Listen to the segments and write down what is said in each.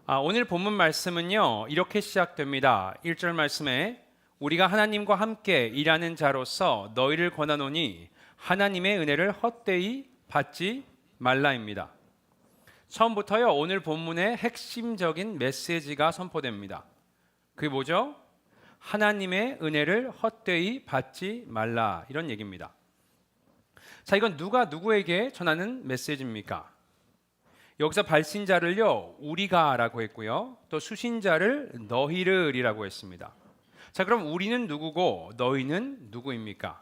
오늘 본문 말씀은요, 이렇게 시작됩니다. 1절 말씀에 우리가 하나님과 함께 일하는 자로서 너희를 권하노니 하나님의 은혜를 헛되이 받지 말라입니다. 처음부터요, 오늘 본문의 핵심적인 메시지가 선포됩니다. 그게 뭐죠? 하나님의 은혜를 헛되이 받지 말라, 이런 얘기입니다. 자, 이건 누가 누구에게 전하는 메시지입니까? 여기서 발신자를요, 우리가라고 했고요, 또 수신자를 너희를이라고 했습니다. 자, 그럼 우리는 누구고 너희는 누구입니까?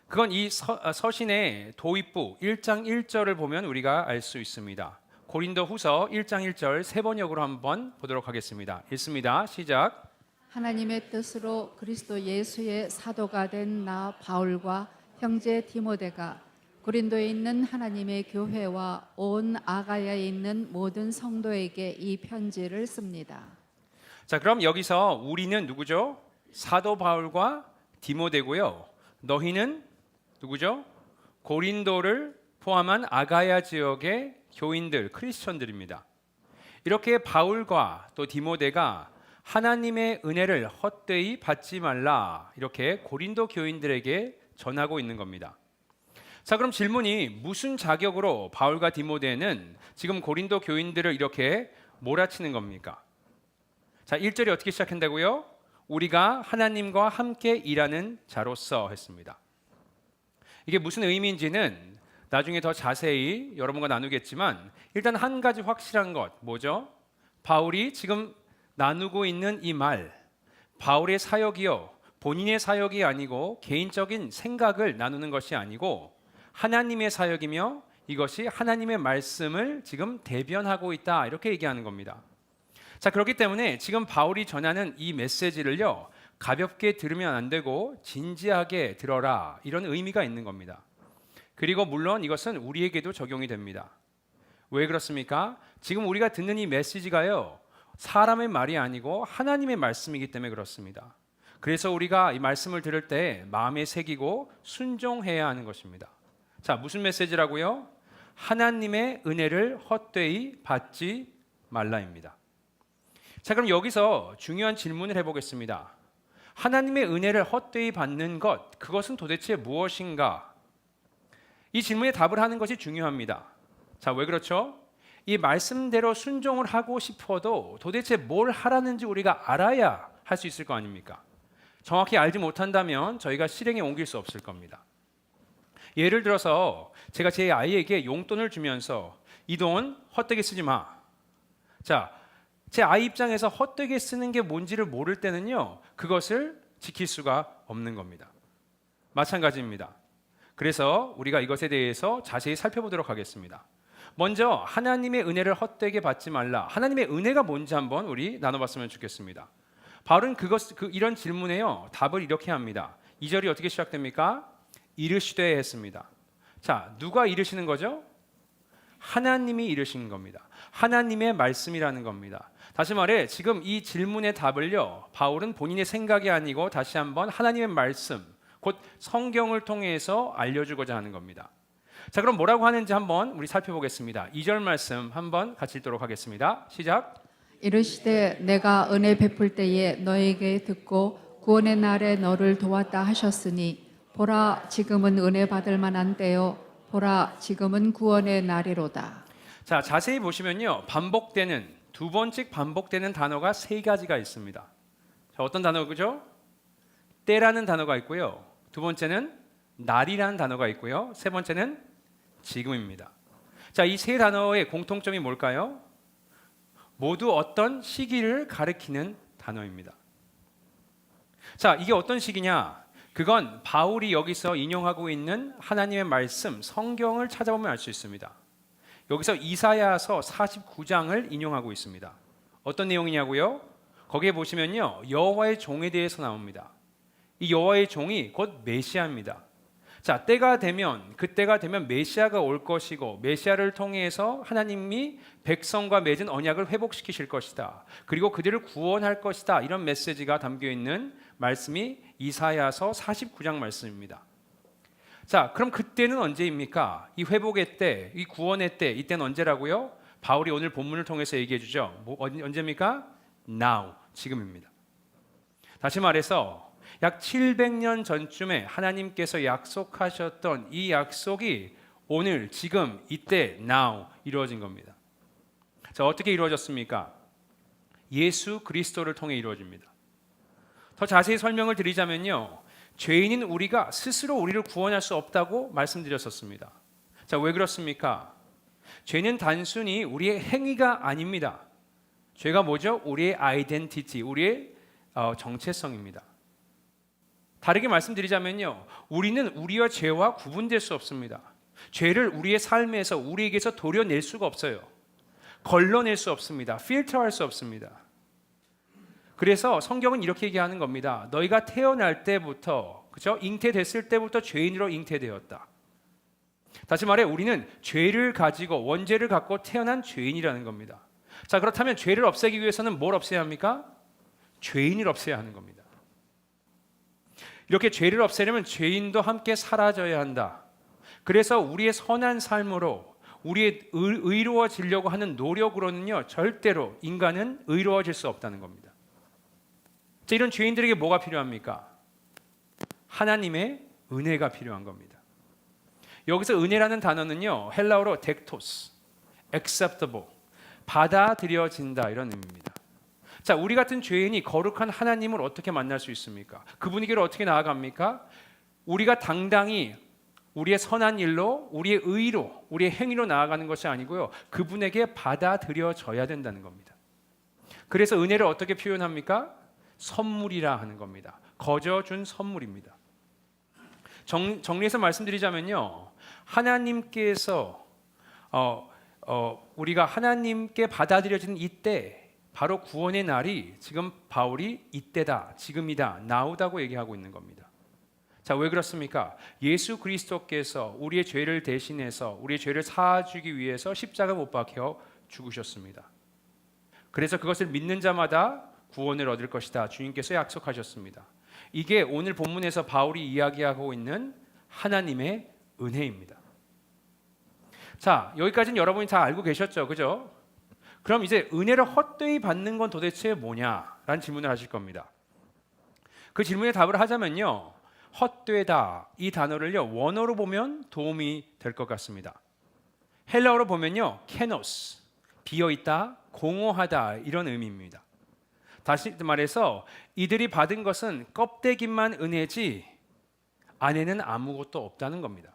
그건 이 서신의 도입부 1장 1절을 보면 우리가 알 수 있습니다. 고린도 후서 1장 1절 세 번역으로 한번 보도록 하겠습니다. 읽습니다. 시작. 하나님의 뜻으로 그리스도 예수의 사도가 된 나 바울과 형제 디모데가 고린도에 있는 하나님의 교회와 온 아가야에 있는 모든 성도에게 이 편지를 씁니다. 자, 그럼 여기서 우리는 누구죠? 사도 바울과 디모데고요. 너희는 누구죠? 고린도를 포함한 아가야 지역의 교인들, 크리스천들입니다. 이렇게 바울과 또 디모데가 하나님의 은혜를 헛되이 받지 말라, 이렇게 고린도 교인들에게 전하고 있는 겁니다. 자, 그럼 질문이, 무슨 자격으로 바울과 디모데는 지금 고린도 교인들을 이렇게 몰아치는 겁니까? 자, 1절이 어떻게 시작한다고요? 우리가 하나님과 함께 일하는 자로서 했습니다. 이게 무슨 의미인지는 나중에 더 자세히 여러분과 나누겠지만, 일단 한 가지 확실한 것, 뭐죠? 바울이 지금 나누고 있는 이 말, 바울의 사역이요, 본인의 사역이 아니고 개인적인 생각을 나누는 것이 아니고 하나님의 사역이며 이것이 하나님의 말씀을 지금 대변하고 있다, 이렇게 얘기하는 겁니다. 자, 그렇기 때문에 지금 바울이 전하는 이 메시지를요, 가볍게 들으면 안 되고 진지하게 들어라, 이런 의미가 있는 겁니다. 그리고 물론 이것은 우리에게도 적용이 됩니다. 왜 그렇습니까? 지금 우리가 듣는 이 메시지가요, 사람의 말이 아니고 하나님의 말씀이기 때문에 그렇습니다. 그래서 우리가 이 말씀을 들을 때 마음에 새기고 순종해야 하는 것입니다. 자, 무슨 메시지라고요? 하나님의 은혜를 헛되이 받지 말라입니다. 자, 그럼 여기서 중요한 질문을 해보겠습니다. 하나님의 은혜를 헛되이 받는 것, 그것은 도대체 무엇인가? 이 질문에 답을 하는 것이 중요합니다. 자, 왜 그렇죠? 이 말씀대로 순종을 하고 싶어도 도대체 뭘 하라는지 우리가 알아야 할 수 있을 거 아닙니까? 정확히 알지 못한다면 저희가 실행에 옮길 수 없을 겁니다. 예를 들어서 제가 제 아이에게 용돈을 주면서 이 돈 헛되게 쓰지 마. 자, 제 아이 입장에서 헛되게 쓰는 게 뭔지를 모를 때는요, 그것을 지킬 수가 없는 겁니다. 마찬가지입니다. 그래서 우리가 이것에 대해서 자세히 살펴보도록 하겠습니다. 먼저 하나님의 은혜를 헛되게 받지 말라. 하나님의 은혜가 뭔지 한번 우리 나눠봤으면 좋겠습니다. 바울은 이런 질문에요, 답을 이렇게 합니다. 2절이 어떻게 시작됩니까? 이르시되 했습니다. 자, 누가 이르시는 거죠? 하나님이 이르신 겁니다. 하나님의 말씀이라는 겁니다. 다시 말해, 지금 이 질문의 답을요, 바울은 본인의 생각이 아니고 다시 한번 하나님의 말씀, 곧 성경을 통해서 알려주고자 하는 겁니다. 자, 그럼 뭐라고 하는지 한번 우리 살펴보겠습니다. 2절 말씀 한번 같이 읽도록 하겠습니다. 시작. 이르시되 내가 은혜 베풀 때에 너에게 듣고 구원의 날에 너를 도왔다 하셨으니 보라 지금은 은혜 받을 만한 때요 보라 지금은 구원의 날이로다. 자, 자세히 보시면요, 반복되는, 두 번씩 반복되는 단어가 세 가지가 있습니다. 자, 어떤 단어죠? 때라는 단어가 있고요, 두 번째는 날이라는 단어가 있고요, 세 번째는 지금입니다. 자, 이 세 단어의 공통점이 뭘까요? 모두 어떤 시기를 가리키는 단어입니다. 자, 이게 어떤 시기냐? 그건 바울이 여기서 인용하고 있는 하나님의 말씀, 성경을 찾아보면 알 수 있습니다. 여기서 이사야서 49장을 인용하고 있습니다. 어떤 내용이냐고요? 거기에 보시면요, 여호와의 종에 대해서 나옵니다. 이 여호와의 종이 곧 메시아입니다. 자, 그때가 되면 메시아가 올 것이고 메시아를 통해서 하나님이 백성과 맺은 언약을 회복시키실 것이다. 그리고 그들을 구원할 것이다. 이런 메시지가 담겨 있는 말씀이 이사야서 49장 말씀입니다. 자, 그럼 그때는 언제입니까? 이 회복의 때, 이 구원의 때, 이때는 언제라고요? 바울이 오늘 본문을 통해서 얘기해 주죠. 언제입니까? Now, 지금입니다. 다시 말해서 약 700년 전쯤에 하나님께서 약속하셨던 이 약속이 오늘, 지금, 이때, now 이루어진 겁니다. 자, 어떻게 이루어졌습니까? 예수 그리스도를 통해 이루어집니다. 더 자세히 설명을 드리자면요, 죄인인 우리가 스스로 우리를 구원할 수 없다고 말씀드렸었습니다. 자, 왜 그렇습니까? 죄는 단순히 우리의 행위가 아닙니다. 죄가 뭐죠? 우리의 아이덴티티, 우리의 정체성입니다. 다르게 말씀드리자면요, 우리는 우리와 죄와 구분될 수 없습니다. 죄를 우리의 삶에서, 우리에게서 도려낼 수가 없어요. 걸러낼 수 없습니다. 필터할 수 없습니다. 그래서 성경은 이렇게 얘기하는 겁니다. 너희가 태어날 때부터, 그죠? 잉태됐을 때부터 죄인으로 잉태되었다. 다시 말해 우리는 죄를 가지고, 원죄를 갖고 태어난 죄인이라는 겁니다. 자, 그렇다면 죄를 없애기 위해서는 뭘 없애야 합니까? 죄인을 없애야 하는 겁니다. 이렇게 죄를 없애려면 죄인도 함께 사라져야 한다. 그래서 우리의 선한 삶으로, 우리의 의로워지려고 하는 노력으로는요, 절대로 인간은 의로워질 수 없다는 겁니다. 자, 이런 죄인들에게 뭐가 필요합니까? 하나님의 은혜가 필요한 겁니다. 여기서 은혜라는 단어는요, 헬라어로 덱토스, acceptable, 받아들여진다, 이런 의미입니다. 자, 우리 같은 죄인이 거룩한 하나님을 어떻게 만날 수 있습니까? 그 분위기를 어떻게 나아갑니까? 우리가 당당히 우리의 선한 일로, 우리의 의로, 우리의 행위로 나아가는 것이 아니고요, 그분에게 받아들여져야 된다는 겁니다. 그래서 은혜를 어떻게 표현합니까? 선물이라 하는 겁니다. 거저 준 선물입니다. 정리해서 말씀드리자면요, 하나님께서 우리가 하나님께 받아들여지는 이때, 바로 구원의 날이 지금 바울이 이때다, 지금이다, now다고 얘기하고 있는 겁니다. 자, 왜 그렇습니까? 예수 그리스도께서 우리의 죄를 대신해서 우리의 죄를 사하주기 위해서 십자가 못 박혀 죽으셨습니다. 그래서 그것을 믿는 자마다 구원을 얻을 것이다, 주님께서 약속하셨습니다. 이게 오늘 본문에서 바울이 이야기하고 있는 하나님의 은혜입니다. 자, 여기까지는 여러분이 다 알고 계셨죠, 그죠? 그럼 이제 은혜를 헛되이 받는 건 도대체 뭐냐라는 질문을 하실 겁니다. 그 질문에 답을 하자면요, 헛되다, 이 단어를요, 원어로 보면 도움이 될 것 같습니다. 헬라어로 보면요, 케노스, 비어있다, 공허하다, 이런 의미입니다. 다시 말해서 이들이 받은 것은 껍데기만 은혜지 안에는 아무것도 없다는 겁니다.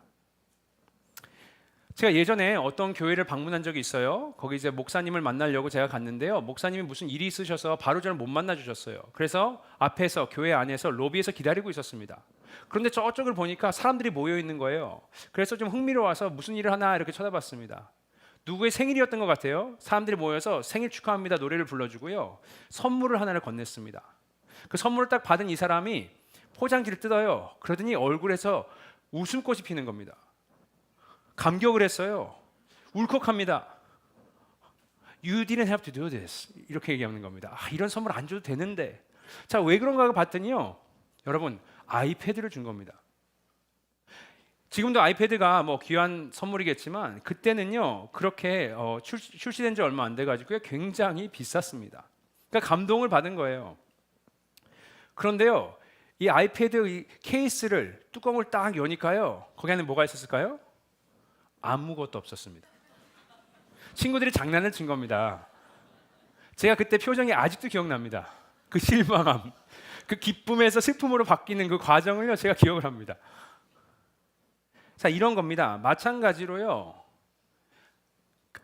제가 예전에 어떤 교회를 방문한 적이 있어요. 거기 이제 목사님을 만나려고 제가 갔는데요, 목사님이 무슨 일이 있으셔서 바로 저를 못 만나 주셨어요. 그래서 앞에서, 교회 안에서 로비에서 기다리고 있었습니다. 그런데 저쪽을 보니까 사람들이 모여 있는 거예요. 그래서 좀 흥미로워서 무슨 일을 하나 이렇게 쳐다봤습니다. 누구의 생일이었던 것 같아요. 사람들이 모여서 생일 축하합니다 노래를 불러주고요, 선물을 하나를 건넸습니다. 그 선물을 딱 받은 이 사람이 포장지를 뜯어요. 그러더니 얼굴에서 웃음꽃이 피는 겁니다. 감격을 했어요. 울컥합니다. You didn't have to do this, 이렇게 얘기하는 겁니다. 아, 이런 선물 안 줘도 되는데. 자, 왜 그런가 봤더니요, 여러분, 아이패드를 준 겁니다. 지금도 아이패드가 뭐 귀한 선물이겠지만 그때는요, 그렇게 출시된 지 얼마 안 돼가지고 굉장히 비쌌습니다. 그러니까 감동을 받은 거예요. 그런데요, 이 아이패드 이 케이스를, 뚜껑을 딱 여니까요, 거기 안에 뭐가 있었을까요? 아무것도 없었습니다. 친구들이 장난을 친 겁니다. 제가 그때 표정이 아직도 기억납니다. 그 실망함, 그 기쁨에서 슬픔으로 바뀌는 그 과정을요, 제가 기억을 합니다. 자, 이런 겁니다. 마찬가지로요,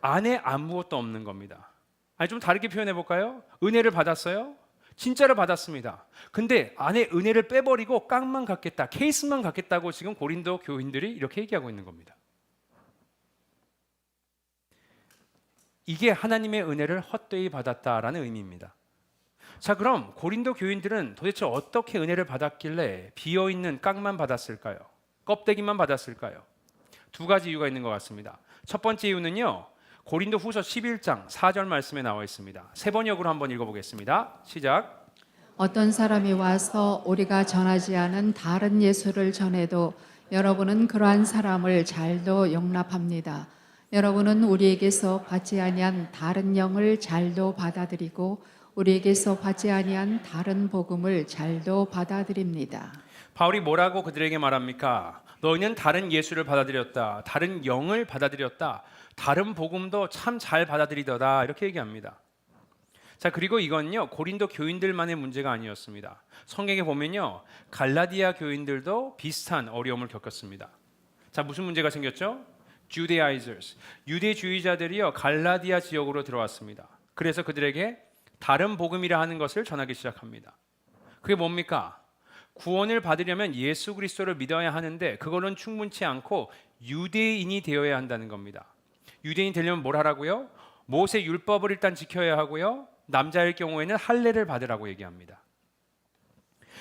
안에 아무것도 없는 겁니다. 아니, 좀 다르게 표현해 볼까요? 은혜를 받았어요? 진짜로 받았습니다. 근데 안에 은혜를 빼버리고 깡만 갖겠다, 케이스만 갖겠다고 지금 고린도 교인들이 이렇게 얘기하고 있는 겁니다. 이게 하나님의 은혜를 헛되이 받았다라는 의미입니다. 자, 그럼 고린도 교인들은 도대체 어떻게 은혜를 받았길래 비어있는 깡만 받았을까요? 껍데기만 받았을까요? 두 가지 이유가 있는 것 같습니다. 첫 번째 이유는요, 고린도 후서 11장 4절 말씀에 나와 있습니다. 세 번역으로 한번 읽어보겠습니다. 시작. 어떤 사람이 와서 우리가 전하지 않은 다른 예수를 전해도 여러분은 그러한 사람을 잘도 용납합니다. 여러분은 우리에게서 받지 아니한 다른 영을 잘도 받아들이고 우리에게서 받지 아니한 다른 복음을 잘도 받아들입니다. 바울이 뭐라고 그들에게 말합니까? 너희는 다른 예수를 받아들였다. 다른 영을 받아들였다. 다른 복음도 참 잘 받아들이더라. 이렇게 얘기합니다. 자, 그리고 이건요, 고린도 교인들만의 문제가 아니었습니다. 성경에 보면요, 갈라디아 교인들도 비슷한 어려움을 겪었습니다. 자, 무슨 문제가 생겼죠? Judaizers, 유대주의자들이요, 갈라디아 지역으로 들어왔습니다. 그래서 그들에게 다른 복음이라 하는 것을 전하기 시작합니다. 그게 뭡니까? 구원을 받으려면 예수 그리스도를 믿어야 하는데 그거는 충분치 않고 유대인이 되어야 한다는 겁니다. 유대인 되려면 뭘 하라고요? 모세 율법을 일단 지켜야 하고요. 남자일 경우에는 할례를 받으라고 얘기합니다.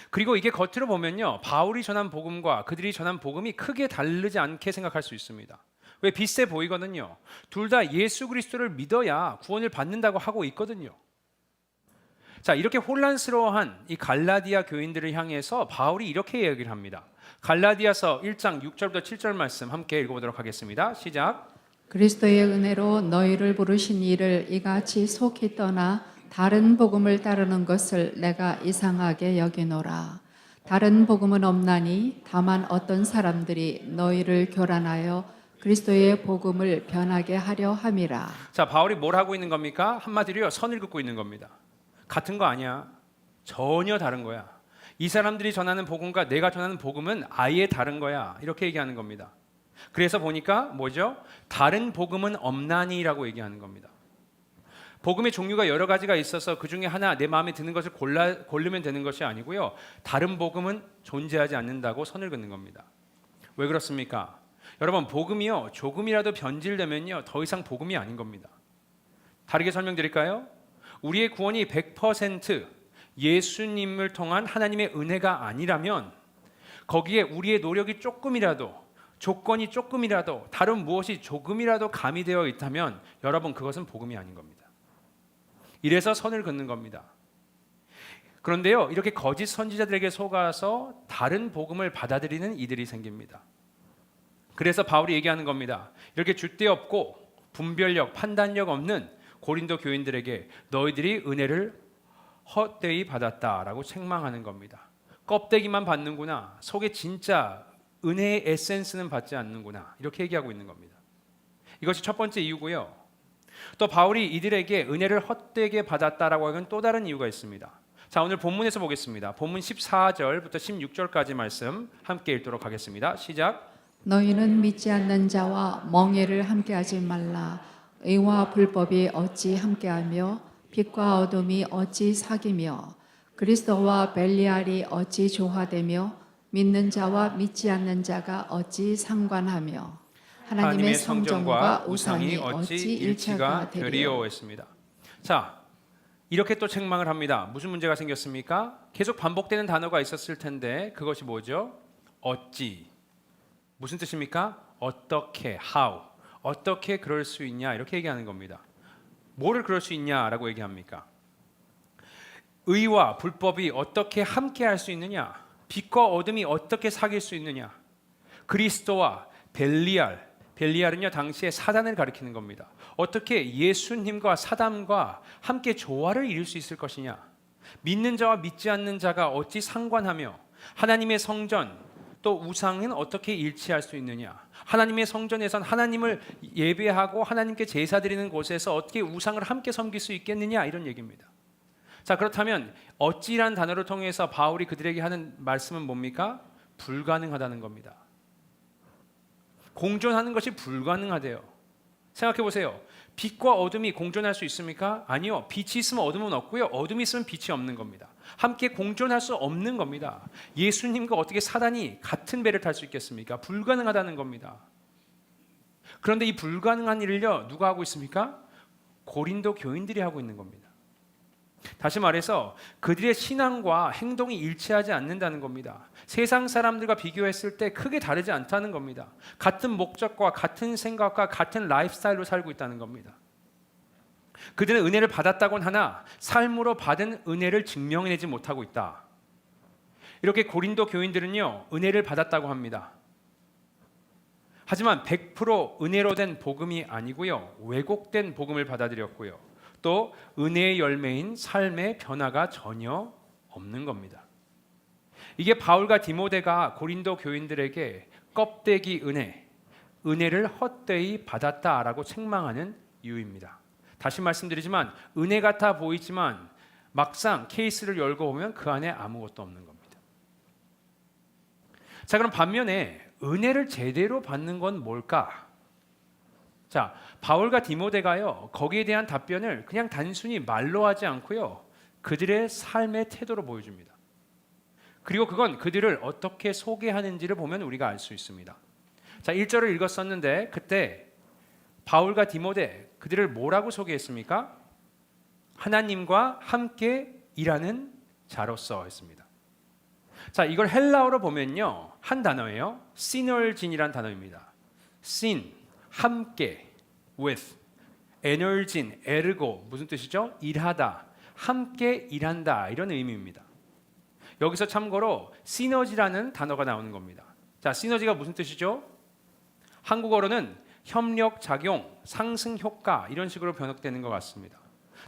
그리고 이게 겉으로 보면요, 바울이 전한 복음과 그들이 전한 복음이 크게 다르지 않게 생각할 수 있습니다. 왜? 비슷해 보이거든요. 둘 다 예수 그리스도를 믿어야 구원을 받는다고 하고 있거든요. 자, 이렇게 혼란스러워한 이 갈라디아 교인들을 향해서 바울이 이렇게 이야기를 합니다. 갈라디아서 1장 6절부터 7절 말씀 함께 읽어보도록 하겠습니다. 시작. 그리스도의 은혜로 너희를 부르신 이를 이같이 속히 떠나 다른 복음을 따르는 것을 내가 이상하게 여기노라. 다른 복음은 없나니 다만 어떤 사람들이 너희를 교란하여 그리스도의 복음을 변하게 하려 함이라. 자, 바울이 뭘 하고 있는 겁니까? 한마디로요, 선을 긋고 있는 겁니다. 같은 거 아니야. 전혀 다른 거야. 이 사람들이 전하는 복음과 내가 전하는 복음은 아예 다른 거야. 이렇게 얘기하는 겁니다. 그래서 보니까 뭐죠? 다른 복음은 없나니라고 얘기하는 겁니다. 복음의 종류가 여러 가지가 있어서 그 중에 하나 내 마음에 드는 것을 고르면 되는 것이 아니고요. 다른 복음은 존재하지 않는다고 선을 긋는 겁니다. 왜 그렇습니까? 여러분, 복음이요, 조금이라도 변질되면요, 더 이상 복음이 아닌 겁니다. 다르게 설명드릴까요? 우리의 구원이 100% 예수님을 통한 하나님의 은혜가 아니라면 거기에 우리의 노력이 조금이라도, 조건이 조금이라도, 다른 무엇이 조금이라도 가미되어 있다면 여러분, 그것은 복음이 아닌 겁니다. 이래서 선을 긋는 겁니다. 그런데요, 이렇게 거짓 선지자들에게 속아서 다른 복음을 받아들이는 이들이 생깁니다. 그래서 바울이 얘기하는 겁니다. 이렇게 줏대 없고 분별력, 판단력 없는 고린도 교인들에게 너희들이 은혜를 헛되이 받았다라고 책망하는 겁니다. 껍데기만 받는구나. 속에 진짜 은혜의 에센스는 받지 않는구나. 이렇게 얘기하고 있는 겁니다. 이것이 첫 번째 이유고요. 또 바울이 이들에게 은혜를 헛되게 받았다라고 하는 또 다른 이유가 있습니다. 자, 오늘 본문에서 보겠습니다. 본문 14절부터 16절까지 말씀 함께 읽도록 하겠습니다. 시작. 너희는 믿지 않는 자와 멍에를 함께하지 말라. 의와 불법이 어찌 함께하며 빛과 어둠이 어찌 사귀며 그리스도와 벨리알이 어찌 조화되며 믿는 자와 믿지 않는 자가 어찌 상관하며 하나님의 성전과 우상이 어찌 일체가 되리요. 했습니다. 자, 이렇게 또 책망을 합니다. 무슨 문제가 생겼습니까? 계속 반복되는 단어가 있었을 텐데 그것이 뭐죠? 어찌. 무슨 뜻입니까? 어떻게, how. 어떻게 그럴 수 있냐 이렇게 얘기하는 겁니다. 뭐를 그럴 수 있냐라고 얘기합니까? 의와 불법이 어떻게 함께 할 수 있느냐? 빛과 어둠이 어떻게 사귈 수 있느냐? 그리스도와 벨리알은요 당시에 사단을 가리키는 겁니다. 어떻게 예수님과 사단과 함께 조화를 이룰 수 있을 것이냐? 믿는 자와 믿지 않는 자가 어찌 상관하며 하나님의 성전 또 우상은 어떻게 일치할 수 있느냐? 하나님의 성전에선 하나님을 예배하고 하나님께 제사 드리는 곳에서 어떻게 우상을 함께 섬길 수 있겠느냐? 이런 얘기입니다. 자, 그렇다면 어찌란 단어를 통해서 바울이 그들에게 하는 말씀은 뭡니까? 불가능하다는 겁니다. 공존하는 것이 불가능하대요. 생각해 보세요. 빛과 어둠이 공존할 수 있습니까? 아니요. 빛이 있으면 어둠은 없고요. 어둠이 있으면 빛이 없는 겁니다. 함께 공존할 수 없는 겁니다. 예수님과 어떻게 사단이 같은 배를 탈 수 있겠습니까? 불가능하다는 겁니다. 그런데 이 불가능한 일을요, 누가 하고 있습니까? 고린도 교인들이 하고 있는 겁니다. 다시 말해서 그들의 신앙과 행동이 일치하지 않는다는 겁니다. 세상 사람들과 비교했을 때 크게 다르지 않다는 겁니다. 같은 목적과 같은 생각과 같은 라이프스타일로 살고 있다는 겁니다. 그들은 은혜를 받았다곤 하나 삶으로 받은 은혜를 증명해내지 못하고 있다. 이렇게 고린도 교인들은요 은혜를 받았다고 합니다. 하지만 100% 은혜로 된 복음이 아니고요. 왜곡된 복음을 받아들였고요. 또 은혜의 열매인 삶의 변화가 전혀 없는 겁니다. 이게 바울과 디모데가 고린도 교인들에게 껍데기 은혜를 헛되이 받았다라고 책망하는 이유입니다. 다시 말씀드리지만 은혜 같아 보이지만 막상 케이스를 열고 보면 그 안에 아무것도 없는 겁니다. 자, 그럼 반면에 은혜를 제대로 받는 건 뭘까? 자, 바울과 디모데가요, 거기에 대한 답변을 그냥 단순히 말로 하지 않고요, 그들의 삶의 태도로 보여줍니다. 그리고 그건 그들을 어떻게 소개하는지를 보면 우리가 알 수 있습니다. 자, 1절을 읽었었는데 그때 바울과 디모데 그들을 뭐라고 소개했습니까? 하나님과 함께 일하는 자로서 했습니다. 자, 이걸 헬라어로 보면요, 한 단어예요. 시너진이란 단어입니다. sin, 함께, with, 에너진, 에르고, 무슨 뜻이죠? 일하다, 함께 일한다, 이런 의미입니다. 여기서 참고로 시너지라는 단어가 나오는 겁니다. 자, 시너지가 무슨 뜻이죠? 한국어로는 협력, 작용, 상승 효과 이런 식으로 번역되는 것 같습니다.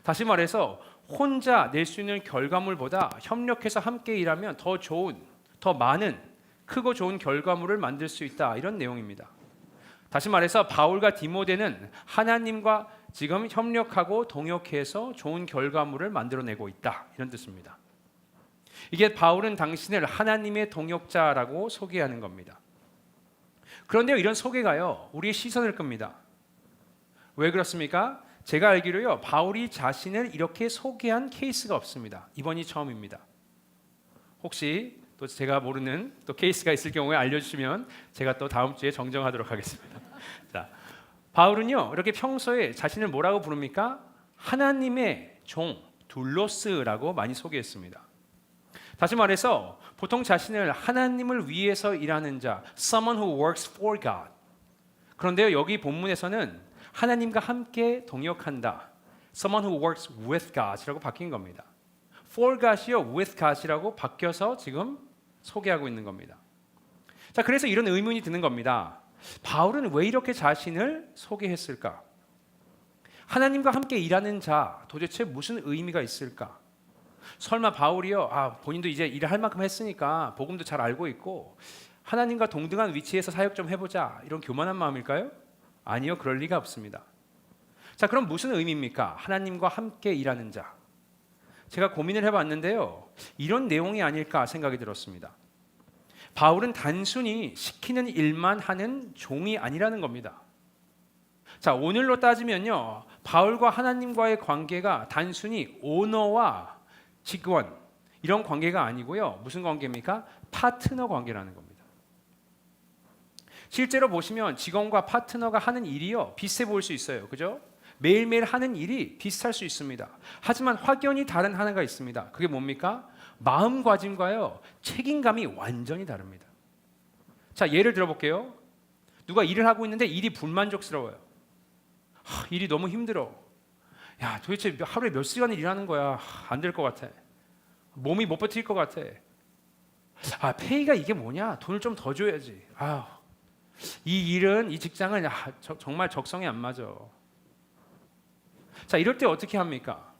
다시 말해서 혼자 낼 수 있는 결과물보다 협력해서 함께 일하면 더 좋은, 더 많은, 크고 좋은 결과물을 만들 수 있다, 이런 내용입니다. 다시 말해서 바울과 디모데는 하나님과 지금 협력하고 동역해서 좋은 결과물을 만들어내고 있다, 이런 뜻입니다. 이게 바울은 당신을 하나님의 동역자라고 소개하는 겁니다. 그런데요, 이런 소개가요, 우리의 시선을 끕니다. 왜 그렇습니까? 제가 알기로요, 바울이 자신을 이렇게 소개한 케이스가 없습니다. 이번이 처음입니다. 혹시 또 제가 모르는 또 케이스가 있을 경우에 알려주시면 제가 또 다음 주에 정정하도록 하겠습니다. 자, 바울은요, 이렇게 평소에 자신을 뭐라고 부릅니까? 하나님의 종, 둘로스라고 많이 소개했습니다. 다시 말해서 보통 자신을 하나님을 위해서 일하는 자, someone who works for God. 그런데요, 여기 본문에서는 하나님과 함께 동역한다, someone who works with God이라고 바뀐 겁니다. for God이요, with God이라고 바뀌어서 지금 소개하고 있는 겁니다. 자, 그래서 이런 의문이 드는 겁니다. 바울은 왜 이렇게 자신을 소개했을까? 하나님과 함께 일하는 자, 도대체 무슨 의미가 있을까? 설마 바울이요, 본인도 이제 일을 할 만큼 했으니까 복음도 잘 알고 있고 하나님과 동등한 위치에서 사역 좀 해보자, 이런 교만한 마음일까요? 아니요, 그럴 리가 없습니다. 자, 그럼 무슨 의미입니까? 하나님과 함께 일하는 자. 제가 고민을 해봤는데요, 이런 내용이 아닐까 생각이 들었습니다. 바울은 단순히 시키는 일만 하는 종이 아니라는 겁니다. 자, 오늘로 따지면요, 바울과 하나님과의 관계가 단순히 오너와 직원 이런 관계가 아니고요, 무슨 관계입니까? 파트너 관계라는 겁니다. 실제로 보시면 직원과 파트너가 하는 일이요, 비슷해 보일 수 있어요. 그죠? 매일매일 하는 일이 비슷할 수 있습니다. 하지만 확연히 다른 하나가 있습니다. 그게 뭡니까? 마음가짐과요, 책임감이 완전히 다릅니다. 자, 예를 들어볼게요. 누가 일을 하고 있는데 일이 불만족스러워요. 일이 너무 힘들어. 야, 도대체 하루에 몇 시간을 일하는 거야? 안 될 것 같아. 몸이 못 버틸 것 같아. 페이가 이게 뭐냐? 돈을 좀 더 줘야지. 이 일은, 이 직장은 정말 적성에 안 맞아. 자, 이럴 때 어떻게 합니까?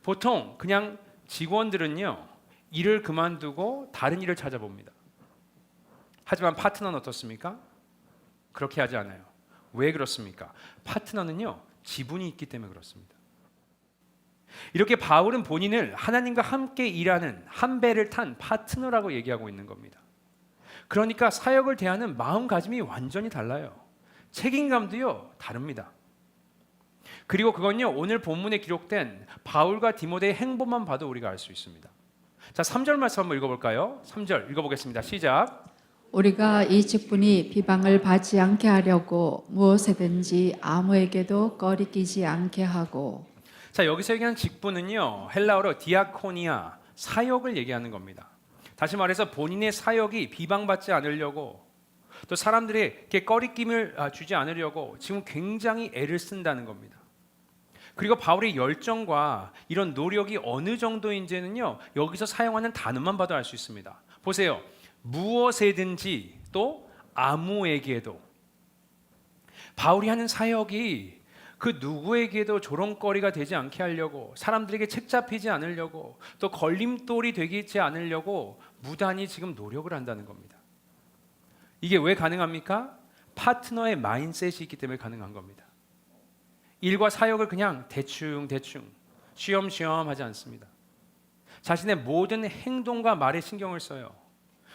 보통 그냥 직원들은요, 일을 그만두고 다른 일을 찾아봅니다. 하지만 파트너는 어떻습니까? 그렇게 하지 않아요. 왜 그렇습니까? 파트너는요, 지분이 있기 때문에 그렇습니다. 이렇게 바울은 본인을 하나님과 함께 일하는 한 배를 탄 파트너라고 얘기하고 있는 겁니다. 그러니까 사역을 대하는 마음가짐이 완전히 달라요. 책임감도요, 다릅니다. 그리고 그건요, 오늘 본문에 기록된 바울과 디모데의 행보만 봐도 우리가 알 수 있습니다. 자, 3절 말씀 한번 읽어볼까요? 3절 읽어보겠습니다. 시작. 우리가 이 직분이 비방을 받지 않게 하려고 무엇에든지 아무에게도 꺼리끼지 않게 하고. 자, 여기서 얘기하는 직분은요, 헬라어로 디아코니아, 사역을 얘기하는 겁니다. 다시 말해서 본인의 사역이 비방받지 않으려고, 또 사람들에게 꺼리낌을 주지 않으려고 지금 굉장히 애를 쓴다는 겁니다. 그리고 바울의 열정과 이런 노력이 어느 정도인지는요, 여기서 사용하는 단어만 봐도 알 수 있습니다. 보세요. 무엇에든지 또 아무에게도, 바울이 하는 사역이 그 누구에게도 조롱거리가 되지 않게 하려고, 사람들에게 책 잡히지 않으려고, 또 걸림돌이 되지 않으려고 무단히 지금 노력을 한다는 겁니다. 이게 왜 가능합니까? 파트너의 마인셋이 있기 때문에 가능한 겁니다. 일과 사역을 그냥 대충 쉬엄쉬엄 하지 않습니다. 자신의 모든 행동과 말에 신경을 써요.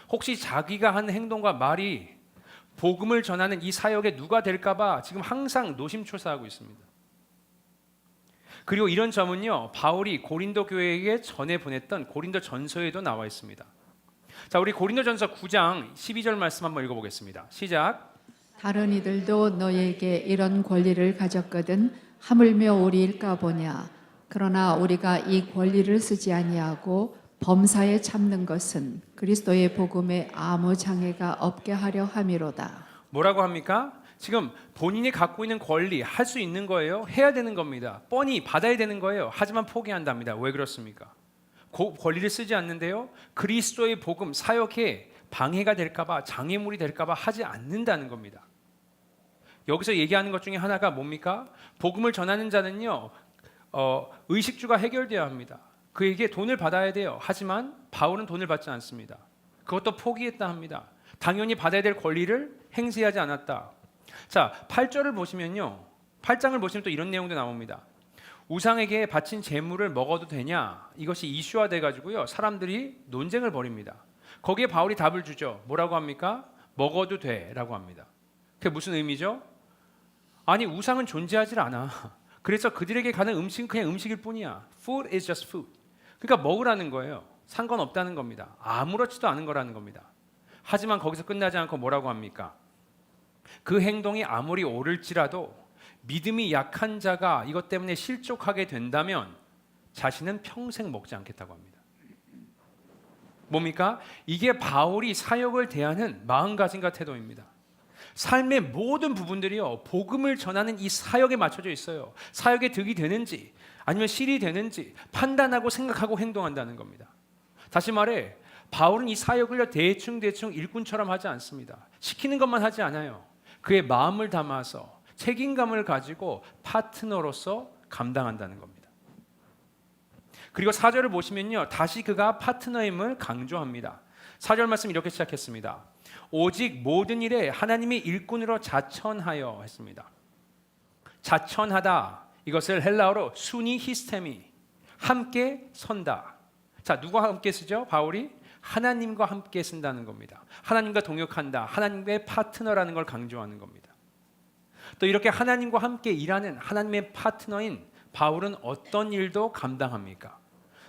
혹시 자기가 한 행동과 말이 복음을 전하는 이 사역에 누가 될까봐 지금 항상 노심초사하고 있습니다. 그리고 이런 점은요, 바울이 고린도 교회에게 전해 보냈던 고린도 전서에도 나와 있습니다. 자, 우리 고린도 전서 9장 12절 말씀 한번 읽어보겠습니다. 시작. 다른 이들도 너에게 이런 권리를 가졌거든 하물며 우리일까 보냐. 그러나 우리가 이 권리를 쓰지 아니하고 범사에 참는 것은 그리스도의 복음에 아무 장애가 없게 하려 함이로다. 뭐라고 합니까? 지금 본인이 갖고 있는 권리, 할 수 있는 거예요. 해야 되는 겁니다. 뻔히 받아야 되는 거예요. 하지만 포기한답니다. 왜 그렇습니까? 권리를 쓰지 않는데요, 그리스도의 복음 사역에 방해가 될까봐, 장애물이 될까봐 하지 않는다는 겁니다. 여기서 얘기하는 것 중에 하나가 뭡니까? 복음을 전하는 자는요, 의식주가 해결되어야 합니다. 그에게 돈을 받아야 돼요. 하지만 바울은 돈을 받지 않습니다. 그것도 포기했다 합니다. 당연히 받아야 될 권리를 행사하지 않았다. 자, 8절을 보시면요, 8장을 보시면 또 이런 내용도 나옵니다. 우상에게 바친 재물을 먹어도 되냐? 이것이 이슈화 돼가지고요, 사람들이 논쟁을 벌입니다. 거기에 바울이 답을 주죠. 뭐라고 합니까? 먹어도 돼라고 합니다. 그게 무슨 의미죠? 아니, 우상은 존재하지 않아. 그래서 그들에게 가는 음식은 그냥 음식일 뿐이야. Food is just food. 그러니까 먹으라는 거예요. 상관없다는 겁니다. 아무렇지도 않은 거라는 겁니다. 하지만 거기서 끝나지 않고 뭐라고 합니까? 그 행동이 아무리 옳을지라도 믿음이 약한 자가 이것 때문에 실족하게 된다면 자신은 평생 먹지 않겠다고 합니다. 뭡니까? 이게 바울이 사역을 대하는 마음가짐과 태도입니다. 삶의 모든 부분들이요, 복음을 전하는 이 사역에 맞춰져 있어요. 사역에 득이 되는지 아니면 실이 되는지 판단하고 생각하고 행동한다는 겁니다. 다시 말해, 바울은 이 사역을 대충 일꾼처럼 하지 않습니다. 시키는 것만 하지 않아요. 그의 마음을 담아서 책임감을 가지고 파트너로서 감당한다는 겁니다. 그리고 4절을 보시면요, 다시 그가 파트너임을 강조합니다. 4절 말씀 이렇게 시작했습니다. 오직 모든 일에 하나님의 일꾼으로 자천하여 했습니다. 자천하다, 이것을 헬라어로 수니 히스테미, 함께 선다. 자, 누가 함께 쓰죠? 바울이 하나님과 함께 쓴다는 겁니다. 하나님과 동역한다, 하나님의 파트너라는 걸 강조하는 겁니다. 또 이렇게 하나님과 함께 일하는 하나님의 파트너인 바울은 어떤 일도 감당합니까?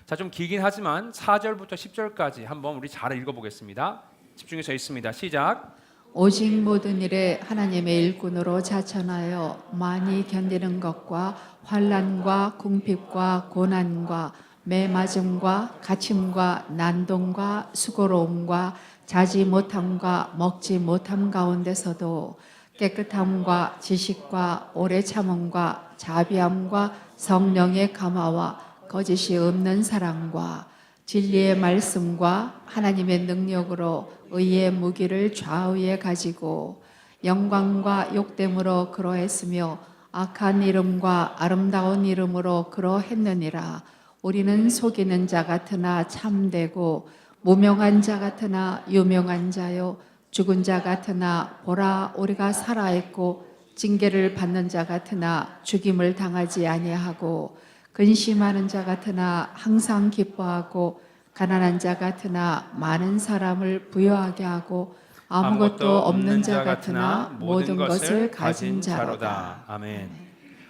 자, 좀 길긴 하지만 4절부터 10절까지 한번 우리 잘 읽어보겠습니다. 집중해서 있습니다. 시작. 오직 모든 일에 하나님의 일꾼으로 자천하여 많이 견디는 것과 환난과 궁핍과 고난과 매맞음과 갇힘과 난동과 수고로움과 자지 못함과 먹지 못함 가운데서도 깨끗함과 지식과 오래 참음과 자비함과 성령의 감화와 거짓이 없는 사랑과 진리의 말씀과 하나님의 능력으로 의의 무기를 좌우에 가지고 영광과 욕됨으로 그러했으며 악한 이름과 아름다운 이름으로 그러했느니라. 우리는 속이는 자 같으나 참되고 무명한 자 같으나 유명한 자요 죽은 자 같으나 보라 우리가 살아있고 징계를 받는 자 같으나 죽임을 당하지 아니하고 근심하는 자 같으나 항상 기뻐하고 가난한 자 같으나 많은 사람을 부여하게 하고 아무것도 없는 자 같으나 모든 것을 가진 자로다. 아멘.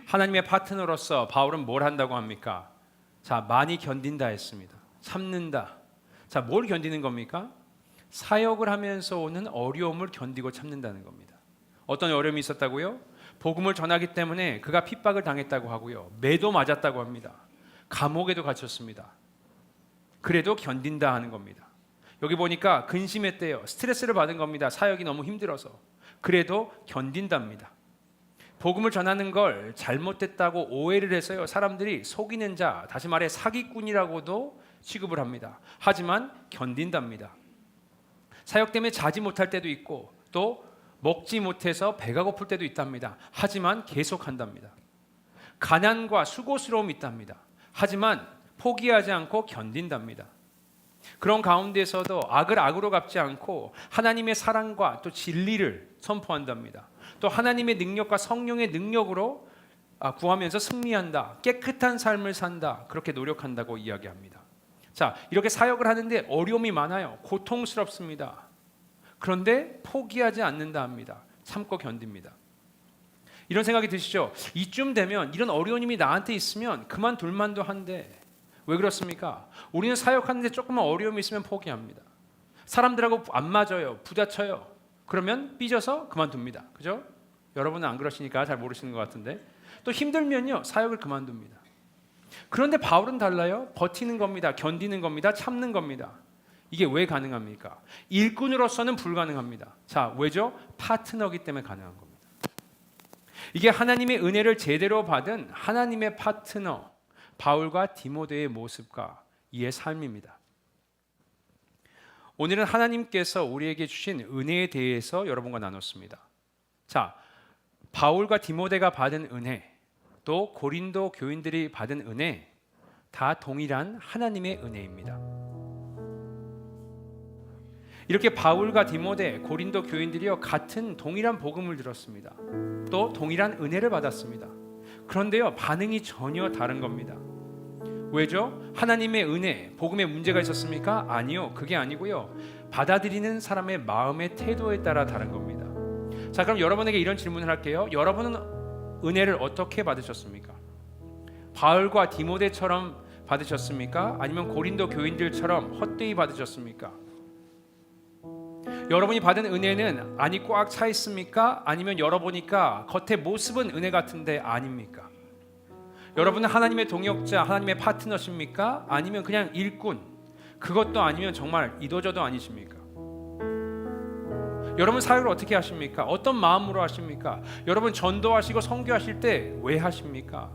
하나님의 파트너로서 바울은 뭘 한다고 합니까? 자, 많이 견딘다 했습니다. 참는다. 자, 뭘 견디는 겁니까? 사역을 하면서 오는 어려움을 견디고 참는다는 겁니다. 어떤 어려움이 있었다고요? 복음을 전하기 때문에 그가 핍박을 당했다고 하고요, 매도 맞았다고 합니다. 감옥에도 갇혔습니다. 그래도 견딘다 하는 겁니다. 여기 보니까 근심했대요. 스트레스를 받은 겁니다. 사역이 너무 힘들어서. 그래도 견딘답니다. 복음을 전하는 걸 잘못됐다고 오해를 해서요, 사람들이 속이는 자, 다시 말해 사기꾼이라고도 취급을 합니다. 하지만 견딘답니다. 사역 때문에 자지 못할 때도 있고 또 먹지 못해서 배가 고플 때도 있답니다. 하지만 계속한답니다. 가난과 수고스러움이 있답니다. 하지만 포기하지 않고 견딘답니다. 그런 가운데서도 악을 악으로 갚지 않고 하나님의 사랑과 또 진리를 선포한답니다. 또 하나님의 능력과 성령의 능력으로 구하면서 승리한다. 깨끗한 삶을 산다. 그렇게 노력한다고 이야기합니다. 자, 이렇게 사역을 하는데 어려움이 많아요. 고통스럽습니다. 그런데 포기하지 않는다 합니다. 참고 견딥니다. 이런 생각이 드시죠? 이쯤 되면 이런 어려움이 나한테 있으면 그만둘 만도 한데 왜 그렇습니까? 우리는 사역하는데 조금만 어려움이 있으면 포기합니다. 사람들하고 안 맞아요. 부딪혀요. 그러면 삐져서 그만둡니다. 그죠? 여러분은 안 그러시니까 잘 모르시는 것 같은데 또 힘들면요 사역을 그만둡니다. 그런데 바울은 달라요. 버티는 겁니다. 견디는 겁니다. 참는 겁니다. 이게 왜 가능합니까? 일꾼으로서는 불가능합니다. 자, 왜죠? 파트너이기 때문에 가능한 겁니다. 이게 하나님의 은혜를 제대로 받은 하나님의 파트너 바울과 디모데의 모습과 이의 삶입니다. 오늘은 하나님께서 우리에게 주신 은혜에 대해서 여러분과 나눴습니다. 자, 바울과 디모데가 받은 은혜, 또 고린도 교인들이 받은 은혜, 다 동일한 하나님의 은혜입니다. 이렇게 바울과 디모데, 고린도 교인들이요 같은 동일한 복음을 들었습니다. 또 동일한 은혜를 받았습니다. 그런데요 반응이 전혀 다른 겁니다. 왜죠? 하나님의 은혜, 복음에 문제가 있었습니까? 아니요, 그게 아니고요. 받아들이는 사람의 마음의 태도에 따라 다른 겁니다. 자, 그럼 여러분에게 이런 질문을 할게요. 여러분은 은혜를 어떻게 받으셨습니까? 바울과 디모데처럼 받으셨습니까? 아니면 고린도 교인들처럼 헛되이 받으셨습니까? 여러분이 받은 은혜는 안이 꽉 차 있습니까? 아니면 열어보니까 겉의 모습은 은혜 같은데 아닙니까? 여러분은 하나님의 동역자, 하나님의 파트너십니까? 아니면 그냥 일꾼, 그것도 아니면 정말 이도저도 아니십니까? 여러분 사역을 어떻게 하십니까? 어떤 마음으로 하십니까? 여러분 전도하시고 선교하실 때 왜 하십니까?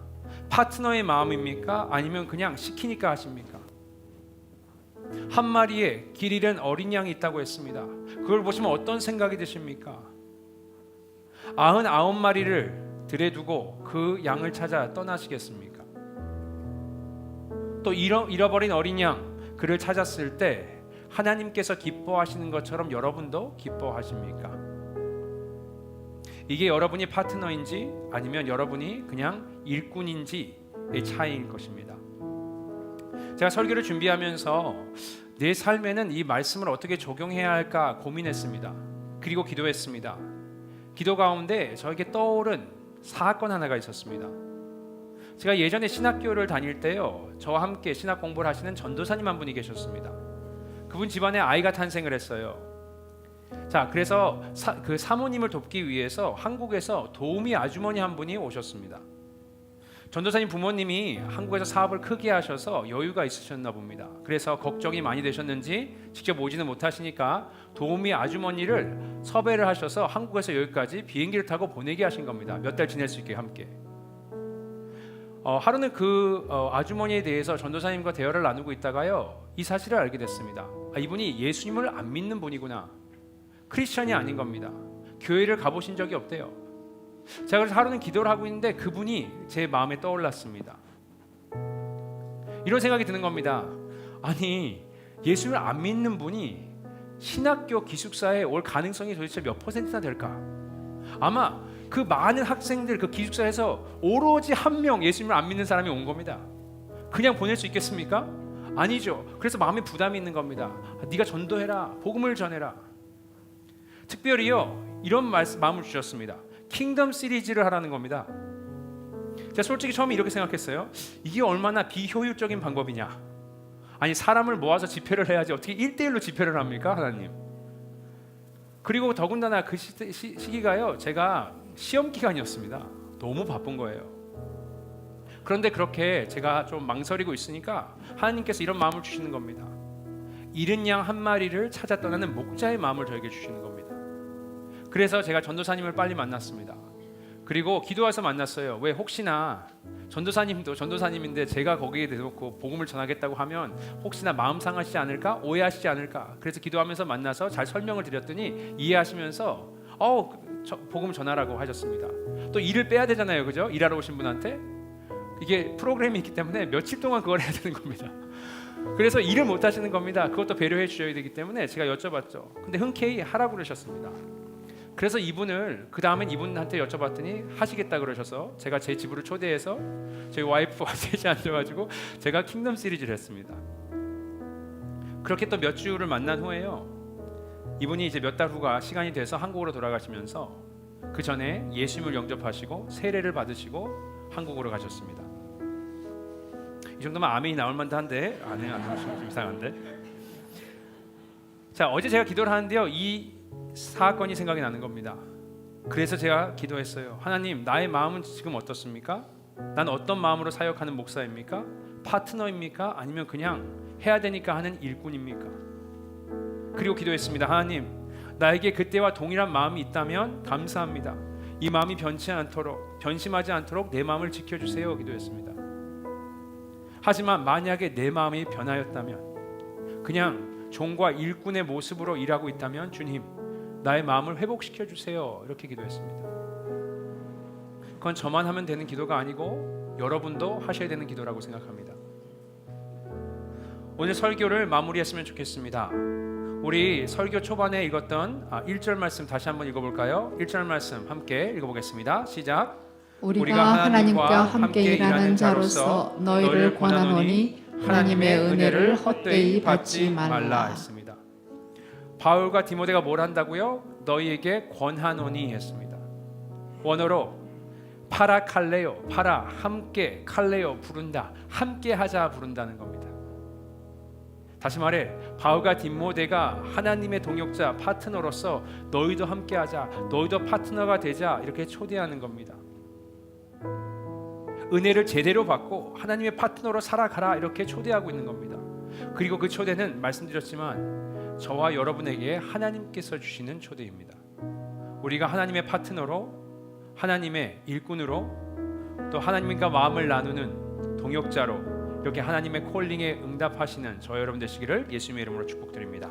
파트너의 마음입니까? 아니면 그냥 시키니까 하십니까? 한 마리의 길 잃은 어린 양이 있다고 했습니다. 그걸 보시면 어떤 생각이 드십니까? 99마리를 들에 두고 그 양을 찾아 떠나시겠습니까? 또 잃어버린 어린 양 그를 찾았을 때 하나님께서 기뻐하시는 것처럼 여러분도 기뻐하십니까? 이게 여러분이 파트너인지 아니면 여러분이 그냥 일꾼인지의 차이일 것입니다. 제가 설교를 준비하면서 내 삶에는 이 말씀을 어떻게 적용해야 할까 고민했습니다. 그리고 기도했습니다. 기도 가운데 저에게 떠오른 사건 하나가 있었습니다. 제가 예전에 신학교를 다닐 때요, 저와 함께 신학 공부를 하시는 전도사님 한 분이 계셨습니다. 그분 집안에 아이가 탄생을 했어요. 자, 그래서 그 사모님을 돕기 위해서 한국에서 도우미 아주머니 한 분이 오셨습니다. 전도사님 부모님이 한국에서 사업을 크게 하셔서 여유가 있으셨나 봅니다. 그래서 걱정이 많이 되셨는지 직접 오지는 못하시니까 도우미 아주머니를 섭외를 하셔서 한국에서 여기까지 비행기를 타고 보내게 하신 겁니다. 몇 달 지낼 수 있게 함께. 하루는 그 아주머니에 대해서 전도사님과 대화를 나누고 있다가요, 이 사실을 알게 됐습니다. 이분이 예수님을 안 믿는 분이구나. 크리스천이 아닌 겁니다. 교회를 가보신 적이 없대요. 제가 그래서 하루는 기도를 하고 있는데 그분이 제 마음에 떠올랐습니다. 이런 생각이 드는 겁니다. 아니, 예수를 안 믿는 분이 신학교 기숙사에 올 가능성이 도대체 몇 %나 될까? 아마 그 많은 학생들 그 기숙사에서 오로지 한 명 예수님을 안 믿는 사람이 온 겁니다. 그냥 보낼 수 있겠습니까? 아니죠. 그래서 마음에 부담이 있는 겁니다. 네가 전도해라, 복음을 전해라. 특별히요 이런 마음을 주셨습니다. 킹덤 시리즈를 하라는 겁니다. 제가 솔직히 처음에 이렇게 생각했어요. 이게 얼마나 비효율적인 방법이냐. 아니, 사람을 모아서 집회를 해야지 어떻게 1대1로 집회를 합니까, 하나님? 그리고 더군다나 그 시기가요, 제가 시험 기간이었습니다. 너무 바쁜 거예요. 그런데 그렇게 제가 좀 망설이고 있으니까 하나님께서 이런 마음을 주시는 겁니다. 잃은 양 한 마리를 찾아 떠나는 목자의 마음을 저에게 주시는 겁니다. 그래서 제가 전도사님을 빨리 만났습니다. 그리고 기도해서 만났어요. 왜 혹시나 전도사님도 전도사님인데 제가 거기에 대놓고 복음을 전하겠다고 하면 혹시나 마음 상하시지 않을까? 오해하시지 않을까? 그래서 기도하면서 만나서 잘 설명을 드렸더니 이해하시면서 복음 전하라고 하셨습니다. 또 일을 빼야 되잖아요, 그죠? 일하러 오신 분한테 이게 프로그램이 있기 때문에 며칠 동안 그걸 해야 되는 겁니다. 그래서 일을 못 하시는 겁니다. 그것도 배려해 주셔야 되기 때문에 제가 여쭤봤죠. 근데 흔쾌히 하라고 그러셨습니다. 그래서 이분을 그 다음엔 이분한테 여쭤봤더니 하시겠다 그러셔서 제가 제 집으로 초대해서 저희 와이프와 셋이 앉아가지고 제가 킹덤 시리즈를 했습니다. 그렇게 또 몇 주를 만난 후에요, 이분이 이제 몇 달 후가 시간이 돼서 한국으로 돌아가시면서 그 전에 예수님을 영접하시고 세례를 받으시고 한국으로 가셨습니다. 이 정도면 아멘이 나올 만한데 안 나오시면 좀 이상한데. 자, 어제 제가 기도를 하는데요, 이 사건이 생각이 나는 겁니다. 그래서 제가 기도했어요. 하나님, 나의 마음은 지금 어떻습니까? 난 어떤 마음으로 사역하는 목사입니까? 파트너입니까? 아니면 그냥 해야 되니까 하는 일꾼입니까? 그리고 기도했습니다. 하나님, 나에게 그때와 동일한 마음이 있다면 감사합니다. 이 마음이 변심하지 않도록 내 마음을 지켜주세요. 기도했습니다. 하지만 만약에 내 마음이 변하였다면, 그냥 종과 일꾼의 모습으로 일하고 있다면 주님, 나의 마음을 회복시켜 주세요. 이렇게 기도했습니다. 그건 저만 하면 되는 기도가 아니고 여러분도 하셔야 되는 기도라고 생각합니다. 오늘 설교를 마무리했으면 좋겠습니다. 우리 설교 초반에 읽었던 1절 말씀 다시 한번 읽어볼까요? 1절 말씀 함께 읽어보겠습니다. 시작. 우리가 하나님과 함께 일하는 자로서 너희를 권하노니 하나님의 은혜를 헛되이 받지 말라 했습니다. 바울과 디모데가 뭘 한다고요? 너희에게 권하노니 했습니다. 원어로 파라칼레오, 파라 함께, 칼레오 부른다, 함께 하자 부른다는 겁니다. 다시 말해, 바울과 디모데가 하나님의 동역자, 파트너로서 너희도 함께 하자, 너희도 파트너가 되자 이렇게 초대하는 겁니다. 은혜를 제대로 받고 하나님의 파트너로 살아가라 이렇게 초대하고 있는 겁니다. 그리고 그 초대는 말씀드렸지만 저와 여러분에게 하나님께서 주시는 초대입니다. 우리가 하나님의 파트너로, 하나님의 일꾼으로, 또 하나님과 마음을 나누는 동역자로 이렇게 하나님의 콜링에 응답하시는 저 여러분 되시기를 예수님의 이름으로 축복드립니다.